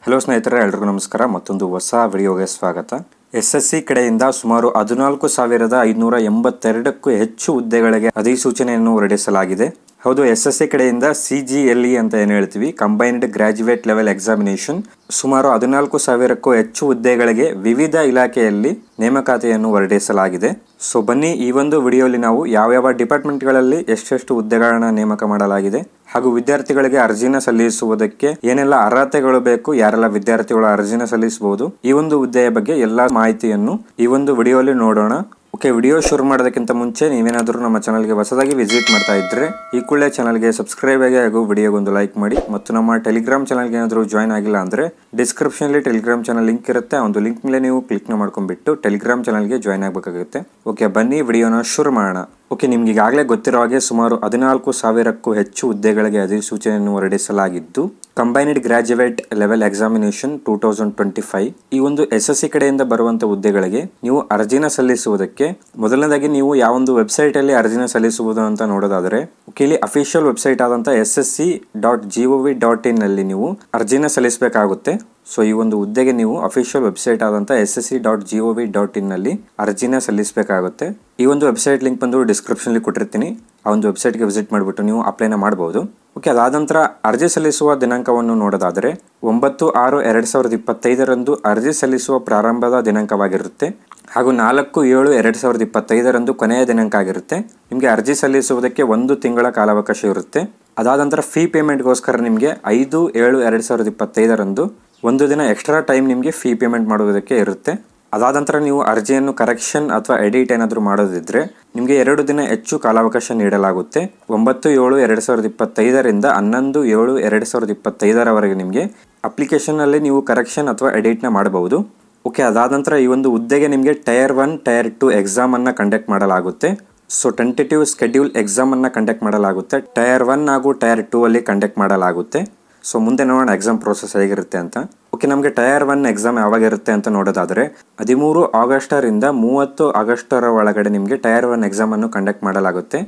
Hello ಸ್ನೇಹಿತರೆ, ಎಲ್ಲರಿಗೂ ನಮಸ್ಕಾರ. ಮತ್ತೊಂದು ಹೊಸ ವಿಡಿಯೋಗೆ ಸ್ವಾಗತ. SSC ಕಡೆಯಿಂದ ಸುಮಾರು 14,582ಕ್ಕೂ ಹೆಚ್ಚು ಹುದ್ದೆಗಳಿಗೆ ಅಧಿಸೂಚನೆಯನ್ನು ಹೊರಡಿಸಲಾಗಿದೆ. ಹೌದು, SSC ಕಡೆಯಿಂದ CGLE ಅಂತ ಏನು ಹೇಳ್ತೀವಿ, ಕಂಬೈನ್ಡ್ ಗ್ರಾಜ್ಯುಯೇಟ್ ಲೆವೆಲ್ ಎಕ್ಸಾಮಿನೇಷನ್, ಸುಮಾರು 14,000ಕ್ಕೂ ಹೆಚ್ಚು ಹುದ್ದೆಗಳಿಗೆ ವಿವಿಧ ಇಲಾಖೆಯಲ್ಲಿ ನೇಮಕಾತಿಯನ್ನು ಹೊರಡಿಸಲಾಗಿದೆ. ಸೊ ಬನ್ನಿ, ಈ ಒಂದು ವಿಡಿಯೋಲಿ ನಾವು ಯಾವ ಡಿಪಾರ್ಟ್ಮೆಂಟ್ಗಳಲ್ಲಿ ಎಷ್ಟೆಷ್ಟು ಹುದ್ದೆಗಳನ್ನ ನೇಮಕ ಮಾಡಲಾಗಿದೆ ಹಾಗೂ ವಿದ್ಯಾರ್ಥಿಗಳಿಗೆ ಅರ್ಜಿನ ಸಲ್ಲಿಸುವುದಕ್ಕೆ ಏನೆಲ್ಲ ಅರ್ಹತೆಗಳು ಬೇಕು, ಯಾರೆಲ್ಲ ವಿದ್ಯಾರ್ಥಿಗಳು ಅರ್ಜಿನ ಸಲ್ಲಿಸಬಹುದು, ಈ ಒಂದು ಹುದ್ದೆಯ ಬಗ್ಗೆ ಎಲ್ಲಾ ಮಾಹಿತಿಯನ್ನು ಈ ಒಂದು ವಿಡಿಯೋಲಿ ನೋಡೋಣ. ಓಕೆ, ವಿಡಿಯೋ ಶುರು ಮಾಡೋದಕ್ಕಿಂತ ಮುಂಚೆ ನೀವೇನಾದರೂ ನಮ್ಮ ಚಾನಲ್ಗೆ ಹೊಸದಾಗಿ ವಿಸಿಟ್ ಮಾಡ್ತಾ ಇದ್ರೆ ಈ ಕೂಡಲೇ ಚಾನಲ್ಗೆ ಸಬ್ಸ್ಕ್ರೈಬ್ ಆಗಿ ಹಾಗೂ ವಿಡಿಯೋಗೊಂದು ಲೈಕ್ ಮಾಡಿ. ಮತ್ತು ನಮ್ಮ ಟೆಲಿಗ್ರಾಮ್ ಚಾನಲ್ಗೆ ಏನಾದರೂ ಜಾಯ್ನ್ ಆಗಿಲ್ಲ ಅಂದ್ರೆ ಡಿಸ್ಕ್ರಿಪ್ಷನ್ಲಿ ಟೆಲಿಗ್ರಾಮ್ ಚಾನಲ್ ಲಿಂಕ್ ಇರುತ್ತೆ. ಆ ಒಂದು ಲಿಂಕ್ ಮೇಲೆ ನೀವು ಕ್ಲಿಕ್ ಮಾಡ್ಕೊಂಡ್ಬಿಟ್ಟು ಟೆಲಿಗ್ರಾಮ್ ಚಾನಲ್ಗೆ ಜಾಯ್ನ್ ಆಗಬೇಕಾಗುತ್ತೆ. ಓಕೆ, ಬನ್ನಿ ವಿಡಿಯೋನ ಶುರು ಮಾಡೋಣ. ಓಕೆ, ನಿಮ್ಗೆ ಈಗಾಗಲೇ ಗೊತ್ತಿರೋ ಹಾಗೆ ಸುಮಾರು 14,000ಕ್ಕೂ ಹೆಚ್ಚು ಹುದ್ದೆಗಳಿಗೆ ಅಧಿಸೂಚನೆಯನ್ನು ಹೊರಡಿಸಲಾಗಿದ್ದು, ಕಂಬೈನ್ಡ್ ಗ್ರಾಜ್ಯುಯೇಟ್ ಲೆವೆಲ್ ಎಕ್ಸಾಮಿನೇಷನ್ 2025 ಈ ಒಂದು SSC ಕಡೆಯಿಂದ ಬರುವಂತ ಹುದ್ದೆಗಳಿಗೆ ನೀವು ಅರ್ಜಿನ ಸಲ್ಲಿಸುವುದಕ್ಕೆ ಮೊದಲನೇದಾಗಿ ನೀವು ಯಾವೊಂದು ವೆಬ್ಸೈಟ್ ಅಲ್ಲಿ ಅರ್ಜಿನ ಸಲ್ಲಿಸುವುದು ಅಂತ ನೋಡೋದಾದ್ರೆ, ಇಲ್ಲಿ ಅಫಿಷಿಯಲ್ ವೆಬ್ಸೈಟ್ ಆದಂತ ssc.gov.in ನಲ್ಲಿ ನೀವು ಅರ್ಜಿನ ಸಲ್ಲಿಸಬೇಕಾಗುತ್ತೆ. ಸೊ ಈ ಒಂದು ಹುದ್ದೆಗೆ ನೀವು ಅಫಿಷಿಯಲ್ ವೆಬ್ಸೈಟ್ ಆದಂತ ssc.gov.in ನಲ್ಲಿ ಅರ್ಜಿನ ಸಲ್ಲಿಸಬೇಕಾಗುತ್ತೆ. ಈ ಒಂದು ವೆಬ್ಸೈಟ್ ಲಿಂಕ್ ಬಂದು ಡಿಸ್ಕ್ರಿಪ್ಷನ್ ಕೊಟ್ಟಿರ್ತೀನಿ. ಆ ಒಂದು ವೆಬ್ಸೈಟ್ಗೆ ವಿಸಿಟ್ ಮಾಡಿಬಿಟ್ಟು ನೀವು ಅಪ್ಲೈನ ಮಾಡಬಹುದು. ಓಕೆ, ಅದಾದ ನಂತರ ಅರ್ಜಿ ಸಲ್ಲಿಸುವ ದಿನಾಂಕವನ್ನು ನೋಡೋದಾದರೆ 9/6/2025 ಅರ್ಜಿ ಸಲ್ಲಿಸುವ ಪ್ರಾರಂಭದ ದಿನಾಂಕವಾಗಿರುತ್ತೆ ಹಾಗೂ 4/7/2025 ಕೊನೆಯ ದಿನಾಂಕ ಆಗಿರುತ್ತೆ. ನಿಮಗೆ ಅರ್ಜಿ ಸಲ್ಲಿಸುವುದಕ್ಕೆ 1 ತಿಂಗಳ ಕಾಲಾವಕಾಶ ಇರುತ್ತೆ. ಅದಾದ ನಂತರ ಫೀ ಪೇಮೆಂಟ್ಗೋಸ್ಕರ ನಿಮಗೆ 5/7/2025 ಒಂದು ದಿನ ಎಕ್ಸ್ಟ್ರಾ ಟೈಮ್ ನಿಮಗೆ ಫೀ ಪೇಮೆಂಟ್ ಮಾಡುವುದಕ್ಕೆ ಇರುತ್ತೆ. ಅದಾದ ನಂತರ ನೀವು ಅರ್ಜಿಯನ್ನು ಕರೆಕ್ಷನ್ ಅಥವಾ ಎಡಿಟ್ ಏನಾದರೂ ಮಾಡೋದಿದ್ರೆ ನಿಮಗೆ 2 ದಿನ ಹೆಚ್ಚು ಕಾಲಾವಕಾಶ ನೀಡಲಾಗುತ್ತೆ. 9/7/2025 11/7/2025 ನಿಮಗೆ ಅಪ್ಲಿಕೇಶನ್ ಅಲ್ಲಿ ನೀವು ಕರೆಕ್ಷನ್ ಅಥವಾ ಎಡಿಟ್ ನ ಮಾಡಬಹುದು. ಓಕೆ, ಅದಾದ ನಂತರ ಈ ಒಂದು ಹುದ್ದೆಗೆ ನಿಮಗೆ ಟೈರ್ 1 ಟೈರ್ 2 ಎಕ್ಸಾಮ್ ಅನ್ನ ಕಂಡಕ್ಟ್ ಮಾಡಲಾಗುತ್ತೆ. ಸೊ ಟೆಂಟೇಟಿವ್ ಸ್ಕೆಡ್ಯೂಲ್ ಎಕ್ಸಾಮ್ ಅನ್ನ ಕಂಡಕ್ಟ್ ಮಾಡಲಾಗುತ್ತೆ. ಟೈರ್ 1 ಹಾಗೂ ಟೈರ್ 2 ಅಲ್ಲಿ ಕಂಡಕ್ಟ್ ಮಾಡಲಾಗುತ್ತೆ. ಸೊ ಮುಂದೆ ನೋಡೋಣ ಎಕ್ಸಾಮ್ ಪ್ರೋಸೆಸ್ ಹೇಗಿರುತ್ತೆ ಅಂತ. ಓಕೆ, ನಮಗೆ ಟೈರ್ 1 ಎಕ್ಸಾಮ್ ಯಾವಾಗ ಇರುತ್ತೆ ಅಂತ ನೋಡೋದಾದ್ರೆ 13 ಆಗಸ್ಟರಿಂದ 30 ಆಗಸ್ಟರ ಒಳಗಡೆ ನಿಮಗೆ ಟೈರ್ 1 ಎಕ್ಸಾಮ್ ಅನ್ನು ಕಂಡಕ್ಟ್ ಮಾಡಲಾಗುತ್ತೆ.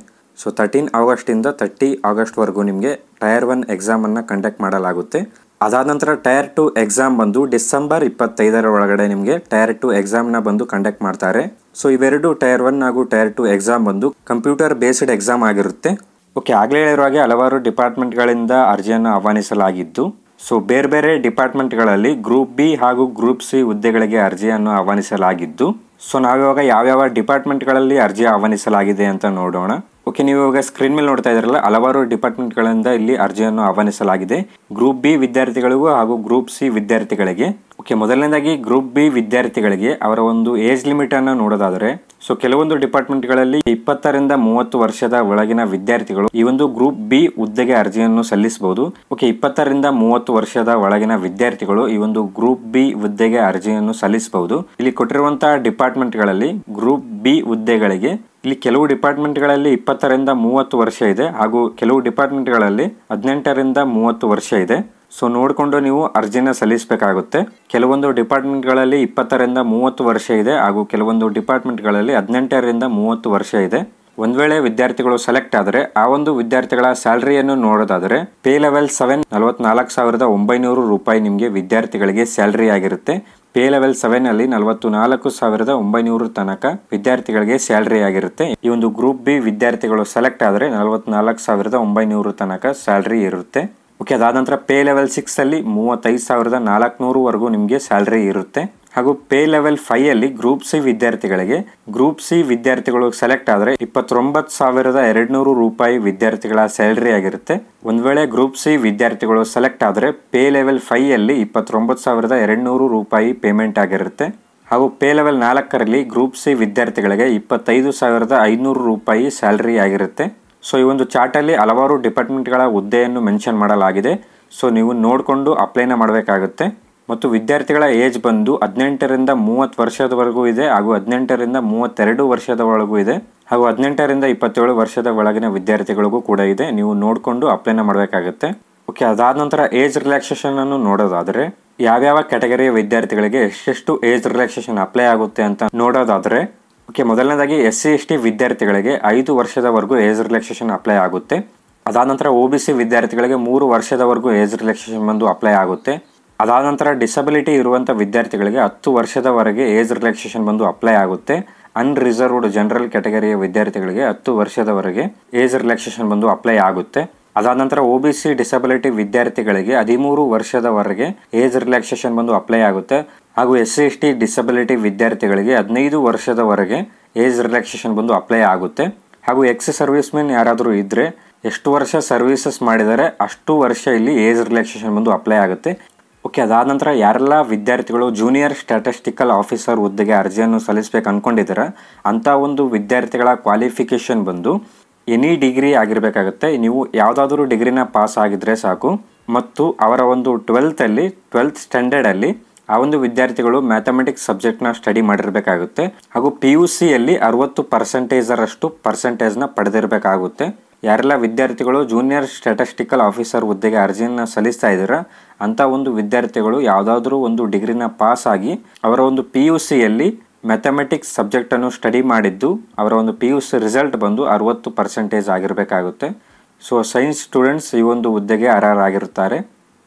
ಸೊ 13 ಆಗಸ್ಟ್ ಇಂದ 30 ಆಗಸ್ಟ್ ವರೆಗೂ ನಿಮಗೆ ಟೈರ್ 1 ಎಕ್ಸಾಮ್ ಅನ್ನ ಕಂಡಕ್ಟ್ ಮಾಡಲಾಗುತ್ತೆ. ಅದಾದ ನಂತರ ಟೈರ್ 2 ಎಕ್ಸಾಮ್ ಬಂದು ಡಿಸೆಂಬರ್ 25 ಒಳಗಡೆ ನಿಮಗೆ ಟೈರ್ 2 ಎಕ್ಸಾಮ್ ನ ಬಂದು ಕಂಡಕ್ಟ್ ಮಾಡ್ತಾರೆ. ಸೊ ಇವೆರಡು ಟೈರ್ 1 ಹಾಗೂ ಟೈರ್ 2 ಎಕ್ಸಾಮ್ ಬಂದು ಕಂಪ್ಯೂಟರ್ ಬೇಸ್ಡ್ ಎಕ್ಸಾಮ್ ಆಗಿರುತ್ತೆ. ಓಕೆ, ಆಗ್ಲೇ ಹೇಳಿರೋ ಹಾಗೆ ಹಲವಾರು ಡಿಪಾರ್ಟ್ಮೆಂಟ್ಗಳಿಂದ ಅರ್ಜಿಯನ್ನು ಆಹ್ವಾನಿಸಲಾಗಿದ್ದು, ಸೊ ಬೇರೆ ಬೇರೆ ಡಿಪಾರ್ಟ್ಮೆಂಟ್ಗಳಲ್ಲಿ ಗ್ರೂಪ್ ಬಿ ಹಾಗೂ ಗ್ರೂಪ್ ಸಿ ಹುದ್ದೆಗಳಿಗೆ ಅರ್ಜಿಯನ್ನು ಆಹ್ವಾನಿಸಲಾಗಿದ್ದು, ಸೊ ನಾವಿವಾಗ ಯಾವ್ಯಾವ ಡಿಪಾರ್ಟ್ಮೆಂಟ್ಗಳಲ್ಲಿ ಅರ್ಜಿ ಆಹ್ವಾನಿಸಲಾಗಿದೆ ಅಂತ ನೋಡೋಣ. ಓಕೆ, ನೀವು ಇವಾಗ ಸ್ಕ್ರೀನ್ ಮೇಲೆ ನೋಡ್ತಾ ಇದ್ರಲ್ಲ, ಹಲವಾರು ಡಿಪಾರ್ಟ್ಮೆಂಟ್ಗಳಿಂದ ಇಲ್ಲಿ ಅರ್ಜಿಯನ್ನು ಆಹ್ವಾನಿಸಲಾಗಿದೆ ಗ್ರೂಪ್ ಬಿ ವಿದ್ಯಾರ್ಥಿಗಳಿಗೂ ಹಾಗೂ ಗ್ರೂಪ್ ಸಿ ವಿದ್ಯಾರ್ಥಿಗಳಿಗೆ. ಓಕೆ, ಮೊದಲನೇದಾಗಿ ಗ್ರೂಪ್ ಬಿ ವಿದ್ಯಾರ್ಥಿಗಳಿಗೆ ಅವರ ಒಂದು ಏಜ್ ಲಿಮಿಟ್ ಅನ್ನು ನೋಡೋದಾದರೆ, ಸೊ ಕೆಲವೊಂದು ಡಿಪಾರ್ಟ್ಮೆಂಟ್ಗಳಲ್ಲಿ 20ರಿಂದ 30 ವರ್ಷದ ಒಳಗಿನ ವಿದ್ಯಾರ್ಥಿಗಳು ಈ ಒಂದು ಗ್ರೂಪ್ ಬಿ ಹುದ್ದೆಗೆ ಅರ್ಜಿಯನ್ನು ಸಲ್ಲಿಸಬಹುದು. ಓಕೆ, 20ರಿಂದ 30 ವರ್ಷದ ಒಳಗಿನ ವಿದ್ಯಾರ್ಥಿಗಳು ಈ ಒಂದು ಗ್ರೂಪ್ ಬಿ ಹುದ್ದೆಗೆ ಅರ್ಜಿಯನ್ನು ಸಲ್ಲಿಸಬಹುದು. ಇಲ್ಲಿ ಕೊಟ್ಟಿರುವಂತಹ ಡಿಪಾರ್ಟ್ಮೆಂಟ್ಗಳಲ್ಲಿ ಗ್ರೂಪ್ ಬಿ ಹುದ್ದೆಗಳಿಗೆ ಇಲ್ಲಿ ಕೆಲವು ಡಿಪಾರ್ಟ್ಮೆಂಟ್ಗಳಲ್ಲಿ 20ರಿಂದ 30 ವರ್ಷ ಇದೆ ಹಾಗೂ ಕೆಲವು ಡಿಪಾರ್ಟ್ಮೆಂಟ್ಗಳಲ್ಲಿ 18ರಿಂದ 30 ವರ್ಷ ಇದೆ. ಸೊ ನೋಡಿಕೊಂಡು ನೀವು ಅರ್ಜಿನ ಸಲ್ಲಿಸಬೇಕಾಗುತ್ತೆ. ಕೆಲವೊಂದು ಡಿಪಾರ್ಟ್ಮೆಂಟ್ಗಳಲ್ಲಿ 20ರಿಂದ 30 ವರ್ಷ ಇದೆ ಹಾಗೂ ಕೆಲವೊಂದು ಡಿಪಾರ್ಟ್ಮೆಂಟ್ಗಳಲ್ಲಿ 18ರಿಂದ 30 ವರ್ಷ ಇದೆ. ಒಂದ್ ವೇಳೆ ವಿದ್ಯಾರ್ಥಿಗಳು ಸೆಲೆಕ್ಟ್ ಆದರೆ ಆ ಒಂದು ವಿದ್ಯಾರ್ಥಿಗಳ ಸ್ಯಾಲರಿಯನ್ನು ನೋಡೋದಾದರೆ ಪೇ ಲೆವೆಲ್ 7 44,900 ರೂಪಾಯಿ ನಿಮಗೆ ವಿದ್ಯಾರ್ಥಿಗಳಿಗೆ ಸ್ಯಾಲರಿ ಆಗಿರುತ್ತೆ. ಪೇ ಲೆವೆಲ್ 7 ಅಲ್ಲಿ 44,900 ತನಕ ವಿದ್ಯಾರ್ಥಿಗಳಿಗೆ ಸ್ಯಾಲರಿ ಆಗಿರುತ್ತೆ. ಈ ಒಂದು ಗ್ರೂಪ್ ಬಿ ವಿದ್ಯಾರ್ಥಿಗಳು ಸೆಲೆಕ್ಟ್ ಆದರೆ 44,900 ತನಕ ಸ್ಯಾಲರಿ ಇರುತ್ತೆ. ಓಕೆ, ಅದಾದ ನಂತರ ಪೇ ಲೆವೆಲ್ 6 ಅಲ್ಲಿ 35,400 ವರೆಗೂ ನಿಮಗೆ ಸ್ಯಾಲರಿ ಇರುತ್ತೆ. ಹಾಗೂ ಪೇ ಲೆವೆಲ್ 5 ಅಲ್ಲಿ ಗ್ರೂಪ್ ಸಿ ವಿದ್ಯಾರ್ಥಿಗಳು ಸೆಲೆಕ್ಟ್ ಆದರೆ 29,200 ರೂಪಾಯಿ ವಿದ್ಯಾರ್ಥಿಗಳ ಸ್ಯಾಲರಿ ಆಗಿರುತ್ತೆ. ಒಂದ್ ವೇಳೆ ಗ್ರೂಪ್ ಸಿ ವಿದ್ಯಾರ್ಥಿಗಳು ಸೆಲೆಕ್ಟ್ ಆದರೆ ಪೇ ಲೆವೆಲ್ 5 ಅಲ್ಲಿ 29,200 ರೂಪಾಯಿ ಪೇಮೆಂಟ್ ಆಗಿರುತ್ತೆ. ಹಾಗೂ ಪೇ ಲೆವೆಲ್ 4ರಲ್ಲಿ ಗ್ರೂಪ್ ಸಿ ವಿದ್ಯಾರ್ಥಿಗಳಿಗೆ 25,500 ರೂಪಾಯಿ ಸ್ಯಾಲರಿ ಆಗಿರುತ್ತೆ. ಸೊ ಈ ಒಂದು ಚಾರ್ಟ್ ಅಲ್ಲಿ ಹಲವಾರು ಡಿಪಾರ್ಟ್ಮೆಂಟ್ಗಳ ಹುದ್ದೆಯನ್ನು ಮೆನ್ಷನ್ ಮಾಡಲಾಗಿದೆ. ಸೊ ನೀವು ನೋಡಿಕೊಂಡು ಅಪ್ಲೈನ ಮಾಡಬೇಕಾಗುತ್ತೆ. ಮತ್ತು ವಿದ್ಯಾರ್ಥಿಗಳ ಏಜ್ ಬಂದು 18ರಿಂದ 30 ವರ್ಷದವರೆಗೂ ಇದೆ ಹಾಗೂ 18ರಿಂದ 32 ವರ್ಷದ ಒಳಗೂ ಇದೆ ಹಾಗೂ 18ರಿಂದ 27 ವರ್ಷದ ಒಳಗಿನ ವಿದ್ಯಾರ್ಥಿಗಳಿಗೂ ಕೂಡ ಇದೆ. ನೀವು ನೋಡಿಕೊಂಡು ಅಪ್ಲೈನ ಮಾಡಬೇಕಾಗುತ್ತೆ. ಓಕೆ, ಅದಾದ ನಂತರ ಏಜ್ ರಿಲ್ಯಾಕ್ಸೇಷನ್ ಅನ್ನು ನೋಡೋದಾದ್ರೆ ಯಾವ್ಯಾವ ಕ್ಯಾಟಗರಿಯ ವಿದ್ಯಾರ್ಥಿಗಳಿಗೆ ಎಷ್ಟೆಷ್ಟು ಏಜ್ ರಿಲ್ಯಾಕ್ಸೇಷನ್ ಅಪ್ಲೈ ಆಗುತ್ತೆ ಅಂತ ನೋಡೋದಾದ್ರೆ, ಓಕೆ, ಮೊದಲನೇದಾಗಿ SC/ST ವಿದ್ಯಾರ್ಥಿಗಳಿಗೆ 5 ವರ್ಷದವರೆಗೂ ಏಜ್ ರಿಲ್ಯಾಕ್ಸೇಷನ್ ಅಪ್ಲೈ ಆಗುತ್ತೆ. ಅದಾದ ನಂತರ OBC ವಿದ್ಯಾರ್ಥಿಗಳಿಗೆ 3 ವರ್ಷದವರೆಗೂ ಏಜ್ ರಿಲ್ಯಾಕ್ಸೇಷನ್ ಬಂದು ಅಪ್ಲೈ ಆಗುತ್ತೆ. ಅದಾದ ನಂತರ ಡಿಸಬಿಲಿಟಿ ಇರುವಂಥ ವಿದ್ಯಾರ್ಥಿಗಳಿಗೆ 10 ವರ್ಷದವರೆಗೆ ಏಜ್ ರಿಲ್ಯಾಕ್ಸೇಷನ್ ಬಂದು ಅಪ್ಲೈ ಆಗುತ್ತೆ. ಅನ್ರಿಸರ್ವ್ಡ್ ಜನರಲ್ ಕ್ಯಾಟಗರಿಯ ವಿದ್ಯಾರ್ಥಿಗಳಿಗೆ 10 ವರ್ಷದವರೆಗೆ ಏಜ್ ರಿಲ್ಯಾಕ್ಸೇಷನ್ ಬಂದು ಅಪ್ಲೈ ಆಗುತ್ತೆ. ಅದಾದ ನಂತರ OBC ಡಿಸಬಿಲಿಟಿ ವಿದ್ಯಾರ್ಥಿಗಳಿಗೆ 13 ವರ್ಷದವರೆಗೆ ಏಜ್ ರಿಲ್ಯಾಕ್ಸೇಷನ್ ಬಂದು ಅಪ್ಲೈ ಆಗುತ್ತೆ. ಹಾಗೂ SC/ST ಡಿಸಬಿಲಿಟಿ ವಿದ್ಯಾರ್ಥಿಗಳಿಗೆ 15 ವರ್ಷದವರೆಗೆ ಏಜ್ ರಿಲ್ಯಾಕ್ಸೇಷನ್ ಬಂದು ಅಪ್ಲೈ ಆಗುತ್ತೆ. ಹಾಗೂ ಎಕ್ಸ್ ಸರ್ವಿಸ್ ಮೆನ್ ಯಾರಾದರೂ ಇದ್ದರೆ ಎಷ್ಟು ವರ್ಷ ಸರ್ವಿಸಸ್ ಮಾಡಿದರೆ ಅಷ್ಟು ವರ್ಷ ಇಲ್ಲಿ ಏಜ್ ರಿಲ್ಯಾಕ್ಸೇಷನ್ ಬಂದು ಅಪ್ಲೈ ಆಗುತ್ತೆ. ಓಕೆ, ಅದಾದ ನಂತರ ಯಾರೆಲ್ಲ ವಿದ್ಯಾರ್ಥಿಗಳು ಜೂನಿಯರ್ ಸ್ಟ್ಯಾಟಿಸ್ಟಿಕಲ್ ಆಫೀಸರ್ ಹುದ್ದೆಗೆ ಅರ್ಜಿಯನ್ನು ಸಲ್ಲಿಸಬೇಕು ಅಂದ್ಕೊಂಡಿದ್ದಾರೆ ಅಂಥ ಒಂದು ವಿದ್ಯಾರ್ಥಿಗಳ ಕ್ವಾಲಿಫಿಕೇಷನ್ ಬಂದು ಎನಿ ಡಿಗ್ರಿ ಆಗಿರಬೇಕಾಗುತ್ತೆ. ನೀವು ಯಾವುದಾದ್ರೂ ಡಿಗ್ರಿನ ಪಾಸ್ ಆಗಿದ್ರೆ ಸಾಕು. ಮತ್ತು ಅವರ ಒಂದು 12th ಸ್ಟ್ಯಾಂಡರ್ಡಲ್ಲಿ ಆ ಒಂದು ವಿದ್ಯಾರ್ಥಿಗಳು ಮ್ಯಾಥಮೆಟಿಕ್ಸ್ ಸಬ್ಜೆಕ್ಟ್ನ ಸ್ಟಡಿ ಮಾಡಿರಬೇಕಾಗುತ್ತೆ. ಹಾಗೂ PUCಯಲ್ಲಿ 60% ಪರ್ಸೆಂಟೇಜ್ನ ಪಡೆದಿರಬೇಕಾಗುತ್ತೆ. ಯಾರೆಲ್ಲ ವಿದ್ಯಾರ್ಥಿಗಳು ಜೂನಿಯರ್ ಸ್ಟ್ಯಾಟಿಸ್ಟಿಕಲ್ ಆಫೀಸರ್ ಹುದ್ದೆಗೆ ಅರ್ಜಿಯನ್ನು ಸಲ್ಲಿಸ್ತಾ ಇದ್ದೀರಾ ಅಂಥ ಒಂದು ವಿದ್ಯಾರ್ಥಿಗಳು ಯಾವುದಾದ್ರೂ ಒಂದು ಡಿಗ್ರಿನ ಪಾಸ್ ಆಗಿ ಅವರ ಒಂದು PUCಯಲ್ಲಿ ಮ್ಯಾಥಮೆಟಿಕ್ಸ್ ಸಬ್ಜೆಕ್ಟನ್ನು ಸ್ಟಡಿ ಮಾಡಿದ್ದು ಅವರ ಒಂದು PUC ರಿಸಲ್ಟ್ ಬಂದು 60% ಆಗಿರಬೇಕಾಗುತ್ತೆ. ಸೊ ಸೈನ್ಸ್ ಸ್ಟೂಡೆಂಟ್ಸ್ ಈ ಒಂದು ಹುದ್ದೆಗೆ ಅರ್ಹರಾಗಿರುತ್ತಾರೆ.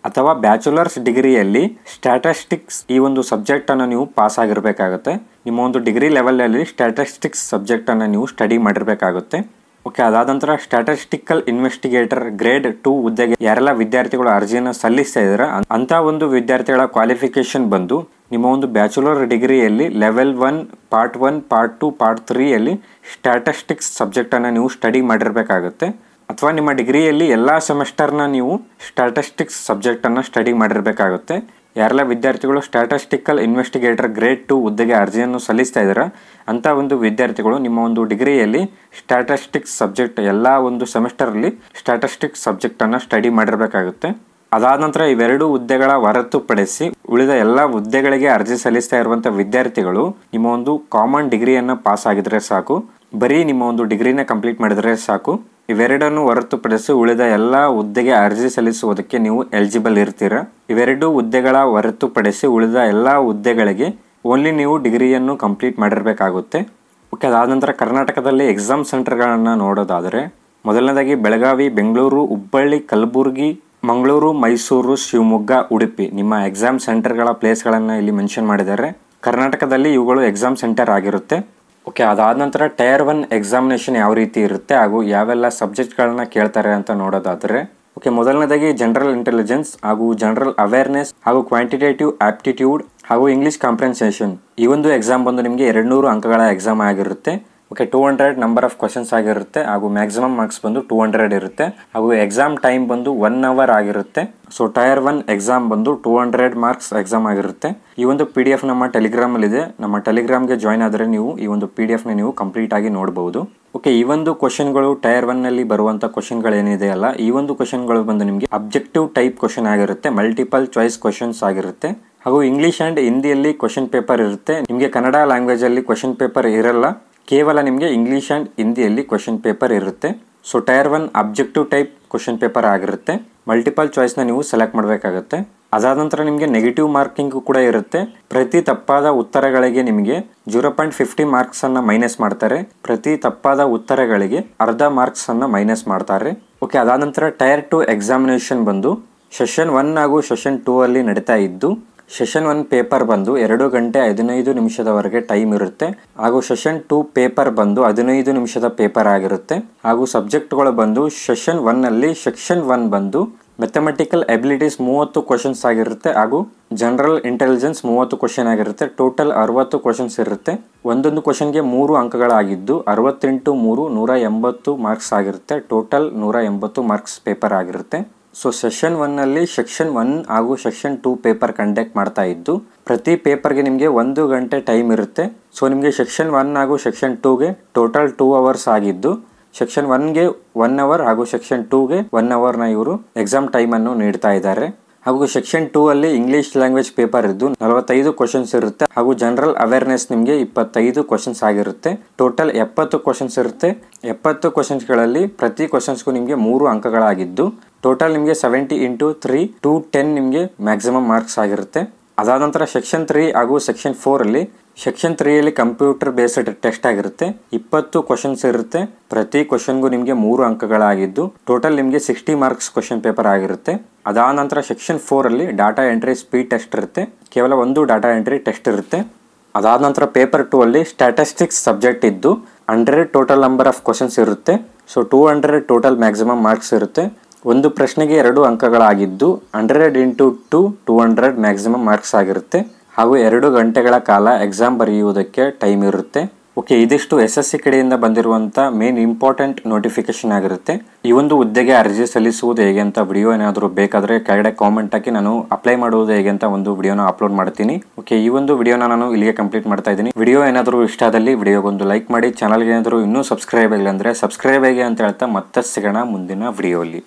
ಅಥವಾ ಬ್ಯಾಚುಲರ್ಸ್ ಡಿಗ್ರಿಯಲ್ಲಿ ಸ್ಟ್ಯಾಟಿಸ್ಟಿಕ್ಸ್ ಈ ಒಂದು ಸಬ್ಜೆಕ್ಟನ್ನು ನೀವು ಪಾಸ್ ಆಗಿರಬೇಕಾಗುತ್ತೆ. ನಿಮ್ಮ ಒಂದು ಡಿಗ್ರಿ ಲೆವೆಲಲ್ಲಿ ಸ್ಟ್ಯಾಟಿಸ್ಟಿಕ್ಸ್ ಸಬ್ಜೆಕ್ಟನ್ನು ನೀವು ಸ್ಟಡಿ ಮಾಡಿರಬೇಕಾಗುತ್ತೆ. ಓಕೆ, ಅದಾದ ನಂತರ ಸ್ಟ್ಯಾಟಿಸ್ಟಿಕಲ್ ಇನ್ವೆಸ್ಟಿಗೇಟರ್ ಗ್ರೇಡ್ 2 ಹುದ್ದೆಗೆ ಯಾರೆಲ್ಲ ವಿದ್ಯಾರ್ಥಿಗಳು ಅರ್ಜಿಯನ್ನು ಸಲ್ಲಿಸ್ತಾ ಇದ್ದಾರೆ ಅಂಥ ಒಂದು ವಿದ್ಯಾರ್ಥಿಗಳ ಕ್ವಾಲಿಫಿಕೇಷನ್ ಬಂದು ನಿಮ್ಮ ಒಂದು ಬ್ಯಾಚುಲರ್ ಡಿಗ್ರಿಯಲ್ಲಿ ಲೆವೆಲ್ 1, ಪಾರ್ಟ್ 1, ಪಾರ್ಟ್ 2, ಪಾರ್ಟ್ 3ಯಲ್ಲಿ ಸ್ಟ್ಯಾಟಿಸ್ಟಿಕ್ಸ್ ಸಬ್ಜೆಕ್ಟನ್ನು ನೀವು ಸ್ಟಡಿ ಮಾಡಿರಬೇಕಾಗುತ್ತೆ. ಅಥವಾ ನಿಮ್ಮ ಡಿಗ್ರಿಯಲ್ಲಿ ಎಲ್ಲ ಸೆಮಿಸ್ಟರ್ನ ನೀವು ಸ್ಟ್ಯಾಟಿಸ್ಟಿಕ್ಸ್ ಸಬ್ಜೆಕ್ಟನ್ನು ಸ್ಟಡಿ ಮಾಡಿರಬೇಕಾಗುತ್ತೆ. ಯಾರೆಲ್ಲ ವಿದ್ಯಾರ್ಥಿಗಳು ಸ್ಟ್ಯಾಟಿಸ್ಟಿಕಲ್ ಇನ್ವೆಸ್ಟಿಗೇಟರ್ ಗ್ರೇಡ್ 2 ಹುದ್ದೆಗೆ ಅರ್ಜಿಯನ್ನು ಸಲ್ಲಿಸ್ತಾ ಇದ್ದಾರೆ ಅಂಥ ಒಂದು ವಿದ್ಯಾರ್ಥಿಗಳು ನಿಮ್ಮ ಒಂದು ಡಿಗ್ರಿಯಲ್ಲಿ ಸ್ಟ್ಯಾಟಿಸ್ಟಿಕ್ಸ್ ಸಬ್ಜೆಕ್ಟ್ ಎಲ್ಲ ಒಂದು ಸೆಮಿಸ್ಟರಲ್ಲಿ ಸ್ಟ್ಯಾಟಿಸ್ಟಿಕ್ಸ್ ಸಬ್ಜೆಕ್ಟನ್ನು ಸ್ಟಡಿ ಮಾಡಿರಬೇಕಾಗುತ್ತೆ. ಅದಾದ ನಂತರ ಇವೆರಡು ಹುದ್ದೆಗಳ ಹೊರತುಪಡಿಸಿ ಉಳಿದ ಎಲ್ಲ ಹುದ್ದೆಗಳಿಗೆ ಅರ್ಜಿ ಸಲ್ಲಿಸ್ತಾ ಇರುವಂಥ ವಿದ್ಯಾರ್ಥಿಗಳು ನಿಮ್ಮ ಒಂದು ಕಾಮನ್ ಡಿಗ್ರಿಯನ್ನು ಪಾಸ್ ಆಗಿದ್ರೆ ಸಾಕು. ಬರೀ ನಿಮ್ಮ ಒಂದು ಡಿಗ್ರಿನ ಕಂಪ್ಲೀಟ್ ಮಾಡಿದರೆ ಸಾಕು. ಇವೆರಡನ್ನು ಹೊರತುಪಡಿಸಿ ಉಳಿದ ಎಲ್ಲ ಹುದ್ದೆಗೆ ಅರ್ಜಿ ಸಲ್ಲಿಸುವುದಕ್ಕೆ ನೀವು ಎಲಿಜಿಬಲ್ ಇರ್ತೀರ. ಇವೆರಡು ಹುದ್ದೆಗಳ ಹೊರತುಪಡಿಸಿ ಉಳಿದ ಎಲ್ಲ ಹುದ್ದೆಗಳಿಗೆ ಓನ್ಲಿ ನೀವು ಡಿಗ್ರಿಯನ್ನು ಕಂಪ್ಲೀಟ್ ಮಾಡಿರಬೇಕಾಗುತ್ತೆ. ಓಕೆ, ಅದಾದ ನಂತರ ಕರ್ನಾಟಕದಲ್ಲಿ ಎಕ್ಸಾಮ್ ಸೆಂಟರ್ಗಳನ್ನು ನೋಡೋದಾದರೆ ಮೊದಲನೇದಾಗಿ ಬೆಳಗಾವಿ, ಬೆಂಗಳೂರು, ಹುಬ್ಬಳ್ಳಿ, ಕಲಬುರಗಿ, ಮಂಗಳೂರು, ಮೈಸೂರು, ಶಿವಮೊಗ್ಗ, ಉಡುಪಿ ನಿಮ್ಮ ಎಕ್ಸಾಮ್ ಸೆಂಟರ್ಗಳ ಪ್ಲೇಸ್ಗಳನ್ನು ಇಲ್ಲಿ ಮೆನ್ಷನ್ ಮಾಡಿದ್ದಾರೆ. ಕರ್ನಾಟಕದಲ್ಲಿ ಇವುಗಳು ಎಕ್ಸಾಮ್ ಸೆಂಟರ್ ಆಗಿರುತ್ತೆ. ಓಕೆ, ಅದಾದ ನಂತರ ಟೈರ್ 1 ಎಕ್ಸಾಮಿನೇಷನ್ ಯಾವ ರೀತಿ ಇರುತ್ತೆ ಹಾಗೂ ಯಾವೆಲ್ಲ ಸಬ್ಜೆಕ್ಟ್ಗಳನ್ನ ಕೇಳ್ತಾರೆ ಅಂತ ನೋಡೋದಾದರೆ ಓಕೆ, ಮೊದಲನೇದಾಗಿ ಜನರಲ್ ಇಂಟೆಲಿಜೆನ್ಸ್ ಹಾಗೂ ಜನರಲ್ ಅವೇರ್ನೆಸ್ ಹಾಗೂ ಕ್ವಾಂಟಿಟೇಟಿವ್ ಆಪ್ಟಿಟ್ಯೂಡ್ ಹಾಗೂ ಇಂಗ್ಲೀಷ್ ಕಾಂಪ್ರೆನ್ಸೇಷನ್ ಈ ಒಂದು ಎಕ್ಸಾಮ್ ಬಂದು ನಿಮಗೆ 200 ಅಂಕಗಳ ಎಕ್ಸಾಮ್ ಆಗಿರುತ್ತೆ. ಓಕೆ, 200 ನಂಬರ್ ಆಫ್ ಕ್ವಶನ್ಸ್ ಆಗಿರುತ್ತೆ ಹಾಗೂ ಮ್ಯಾಕ್ಸಿಮಮ್ ಮಾರ್ಕ್ಸ್ ಬಂದು 200 ಇರುತ್ತೆ. ಹಾಗೂ ಎಕ್ಸಾಮ್ ಟೈಮ್ ಬಂದು 1 ಅವರ್ ಆಗಿರುತ್ತೆ. ಸೊ ಟೈರ್ 1 ಎಕ್ಸಾಮ್ ಬಂದು 200 ಮಾರ್ಕ್ಸ್ ಎಕ್ಸಾಮ್ ಆಗಿರುತ್ತೆ. ಈ ಒಂದು PDF ನಮ್ಮ ಟೆಲಿಗ್ರಾಮಲ್ಲಿದೆ. ನಮ್ಮ ಟೆಲಿಗ್ರಾಮ್ಗೆ ಜಾಯ್ನ್ ಆದರೆ ನೀವು ಈ ಒಂದು PDF ನೀವು ಕಂಪ್ಲೀಟ್ ಆಗಿ ನೋಡಬಹುದು. ಓಕೆ, ಈ ಒಂದು ಕ್ವಶನ್ಗಳು ಟೈರ್ 1ನಲ್ಲಿ ಬರುವಂಥ ಕ್ವಶನ್ಗಳು ಏನಿದೆ ಅಲ್ಲ ಈ ಒಂದು ಕ್ವಶನ್ಗಳು ಬಂದು ನಿಮಗೆ ಅಬ್ಜೆಕ್ಟಿವ್ ಟೈಪ್ ಕ್ವಶನ್ ಆಗಿರುತ್ತೆ. ಮಲ್ಟಿಪಲ್ ಚಾಯ್ಸ್ ಕ್ವಶನ್ಸ್ ಆಗಿರುತ್ತೆ. ಹಾಗೂ ಇಂಗ್ಲೀಷ್ ಆ್ಯಂಡ್ ಹಿಂದಿಯಲ್ಲಿ ಕ್ವಶನ್ ಪೇಪರ್ ಇರುತ್ತೆ. ನಿಮಗೆ ಕನ್ನಡ ಲ್ಯಾಂಗ್ವೇಜಲ್ಲಿ ಕ್ವಶನ್ ಪೇಪರ್ ಇರಲ್ಲ. ಕೇವಲ ನಿಮಗೆ ಇಂಗ್ಲೀಷ್ ಆ್ಯಂಡ್ ಹಿಂದಿಯಲ್ಲಿ ಕ್ವಶನ್ ಪೇಪರ್ ಇರುತ್ತೆ. So tyre 1 objective type question paper ಆಗಿರುತ್ತೆ. ಮಲ್ಟಿಪಲ್ ಚಾಯ್ಸ್ನ ನೀವು ಸೆಲೆಕ್ಟ್ ಮಾಡಬೇಕಾಗುತ್ತೆ. ಅದಾದ ನಂತರ ನಿಮಗೆ ನೆಗೆಟಿವ್ ಮಾರ್ಕಿಂಗ್ ಕೂಡ ಇರುತ್ತೆ. ಪ್ರತಿ ತಪ್ಪಾದ ಉತ್ತರಗಳಿಗೆ ನಿಮಗೆ 0.50 ಮಾರ್ಕ್ಸನ್ನು ಮೈನಸ್ ಮಾಡ್ತಾರೆ. ಪ್ರತಿ ತಪ್ಪಾದ ಉತ್ತರಗಳಿಗೆ ಅರ್ಧ ಮಾರ್ಕ್ಸನ್ನು ಮೈನಸ್ ಮಾಡ್ತಾರೆ. ಓಕೆ, ಅದಾದ ನಂತರ ಟೈರ್ 2 ಎಕ್ಸಾಮಿನೇಷನ್ ಬಂದು ಸೆಷನ್ 1 ಹಾಗೂ ಸೆಷನ್ 2 ಅಲ್ಲಿ ನಡೀತಾ ಇದ್ದು ಸೆಷನ್ 1 ಪೇಪರ್ ಬಂದು 2 ಗಂಟೆ 15 ನಿಮಿಷದವರೆಗೆ ಟೈಮ್ ಇರುತ್ತೆ. ಹಾಗೂ ಸೆಷನ್ 2 ಪೇಪರ್ ಬಂದು 15 ನಿಮಿಷದ ಪೇಪರ್ ಆಗಿರುತ್ತೆ. ಹಾಗೂ ಸಬ್ಜೆಕ್ಟ್ಗಳು ಬಂದು ಸೆಷನ್ 1ನಲ್ಲಿ ಸೆಕ್ಷನ್ 1 ಬಂದು ಮ್ಯಾಥಮೆಟಿಕಲ್ ಎಬಿಲಿಟೀಸ್ 30 ಕ್ವಶನ್ಸ್ ಆಗಿರುತ್ತೆ. ಹಾಗೂ ಜನರಲ್ ಇಂಟೆಲಿಜೆನ್ಸ್ 30 ಕ್ವಶನ್ ಆಗಿರುತ್ತೆ. ಟೋಟಲ್ 60 ಕ್ವಶನ್ಸ್ ಇರುತ್ತೆ. ಒಂದೊಂದು ಕ್ವಶನ್ಗೆ 3 ಅಂಕಗಳಾಗಿದ್ದು 68 3 180 ಮಾರ್ಕ್ಸ್ ಆಗಿರುತ್ತೆ. ಟೋಟಲ್ 180 ಮಾರ್ಕ್ಸ್ ಪೇಪರ್ ಆಗಿರುತ್ತೆ. ಸೊ ಸೆಷನ್ 1ನಲ್ಲಿ ಸೆಕ್ಷನ್ 1 ಹಾಗೂ ಸೆಕ್ಷನ್ 2 ಪೇಪರ್ ಕಂಡಕ್ಟ್ ಮಾಡ್ತಾ ಇದ್ದು ಪ್ರತಿ ಪೇಪರ್ಗೆ ನಿಮಗೆ 1 ಗಂಟೆ ಟೈಮ್ ಇರುತ್ತೆ. ಸೊ ನಿಮಗೆ ಸೆಕ್ಷನ್ 1 ಹಾಗೂ ಸೆಕ್ಷನ್ 2ಗೆ ಟೋಟಲ್ 2 ಅವರ್ಸ್ ಆಗಿದ್ದು ಸೆಕ್ಷನ್ 1ಗೆ 1 ಅವರ್ ಹಾಗೂ ಸೆಕ್ಷನ್ 2ಗೆ 1 ಅವರ್ನ ಇವರು ಎಕ್ಸಾಮ್ ಟೈಮನ್ನು ನೀಡ್ತಾ ಇದ್ದಾರೆ. ಹಾಗೂ ಸೆಕ್ಷನ್ 2 ಅಲ್ಲಿ ಇಂಗ್ಲಿಷ್ ಲ್ಯಾಂಗ್ವೇಜ್ ಪೇಪರ್ ಇದ್ದು 45 ಕ್ವಶನ್ಸ್ ಇರುತ್ತೆ. ಹಾಗೂ ಜನರಲ್ ಅವೇರ್ನೆಸ್ ನಿಮಗೆ 25 ಕ್ವಶನ್ಸ್ ಆಗಿರುತ್ತೆ. ಟೋಟಲ್ 70 ಕ್ವಶನ್ಸ್ ಇರುತ್ತೆ. 70 ಕ್ವಶನ್ಸ್ಗಳಲ್ಲಿ ಪ್ರತಿ ಕ್ವಶನ್ಸ್ಗೂ ನಿಮಗೆ 3 ಅಂಕಗಳಾಗಿದ್ದು ಟೋಟಲ್ ನಿಮಗೆ 70 × 3 210 ನಿಮಗೆ ಮ್ಯಾಕ್ಸಿಮಮ್ ಮಾರ್ಕ್ಸ್ ಆಗಿರುತ್ತೆ. ಅದಾದ ನಂತರ ಸೆಕ್ಷನ್ 3 ಹಾಗೂ ಸೆಕ್ಷನ್ 4 ಅಲ್ಲಿ ಸೆಕ್ಷನ್ 3ಯಲ್ಲಿ ಕಂಪ್ಯೂಟರ್ ಬೇಸ್ಡ್ ಟೆಸ್ಟ್ ಆಗಿರುತ್ತೆ. 20 ಕ್ವಶನ್ಸ್ ಇರುತ್ತೆ. ಪ್ರತಿ ಕ್ವಶನ್ಗೂ ನಿಮಗೆ 3 ಅಂಕಗಳಾಗಿದ್ದು ಟೋಟಲ್ ನಿಮಗೆ 60 ಮಾರ್ಕ್ಸ್ ಕ್ವಶನ್ ಪೇಪರ್ ಆಗಿರುತ್ತೆ. ಅದಾದ ನಂತರ ಸೆಕ್ಷನ್ 4ಅಲ್ಲಿ ಡಾಟಾ ಎಂಟ್ರಿ ಸ್ಪೀಡ್ ಟೆಸ್ಟ್ ಇರುತ್ತೆ. ಕೇವಲ ಒಂದು ಡಾಟಾ ಎಂಟ್ರಿ ಟೆಸ್ಟ್ ಇರುತ್ತೆ. ಅದಾದ ನಂತರ ಪೇಪರ್ 2 ಅಲ್ಲಿ ಸ್ಟ್ಯಾಟಿಸ್ಟಿಕ್ಸ್ ಸಬ್ಜೆಕ್ಟ್ ಇದ್ದು 100 ಟೋಟಲ್ ನಂಬರ್ ಆಫ್ ಕ್ವಶನ್ಸ್ ಇರುತ್ತೆ. ಸೊ 200 ಟೋಟಲ್ ಮ್ಯಾಕ್ಸಿಮಮ್ ಮಾರ್ಕ್ಸ್ ಇರುತ್ತೆ. ಒಂದು ಪ್ರಶ್ನೆಗೆ 2 ಅಂಕಗಳಾಗಿದ್ದು 100 ಇಂಟು 200 ಮ್ಯಾಕ್ಸಿಮಮ್ ಮಾರ್ಕ್ಸ್ ಆಗಿರುತ್ತೆ. ಹಾಗೂ 2 ಗಂಟೆಗಳ ಕಾಲ ಎಕ್ಸಾಮ್ ಬರೆಯುವುದಕ್ಕೆ ಟೈಮ್ ಇರುತ್ತೆ. ಓಕೆ, ಇದಿಷ್ಟು SSC ಕಡೆಯಿಂದ ಬಂದಿರುವಂಥ ಮೇನ್ ಇಂಪಾರ್ಟೆಂಟ್ ನೋಟಿಫಿಕೇಶನ್ ಆಗಿರುತ್ತೆ. ಈ ಒಂದು ಹುದ್ದೆಗೆ ಅರ್ಜಿ ಸಲ್ಲಿಸುವುದು ಹೇಗೆ ಅಂತ ವಿಡಿಯೋ ಏನಾದರೂ ಬೇಕಾದರೆ ಕೆಳಗಡೆ ಕಾಮೆಂಟ್ ಹಾಕಿ, ನಾನು ಅಪ್ಲೈ ಮಾಡುವುದು ಹೇಗೆ ಅಂತ ಒಂದು ವಿಡಿಯೋನ ಅಪ್ಲೋಡ್ ಮಾಡ್ತೀನಿ. ಓಕೆ, ಈ ಒಂದು ವಿಡಿಯೋನ ನಾನು ಇಲ್ಲಿಗೆ ಕಂಪ್ಲೀಟ್ ಮಾಡ್ತಾ ಇದ್ದೀನಿ. ವಿಡಿಯೋ ಏನಾದರೂ ಇಷ್ಟ ಆದಲ್ಲಿ ವಿಡಿಯೋಗೊಂದು ಲೈಕ್ ಮಾಡಿ. ಚಾನಲ್ಗೆ ಏನಾದರೂ ಇನ್ನೂ ಸಬ್ಸ್ಕ್ರೈಬ್ ಆಗಿಲ್ಲ ಅಂದರೆ ಸಬ್ಸ್ಕ್ರೈಬ್ ಆಗಿ ಅಂತ ಹೇಳ್ತಾ ಮತ್ತೆ ಸಿಗೋಣ ಮುಂದಿನ ವಿಡಿಯೋಲಿ.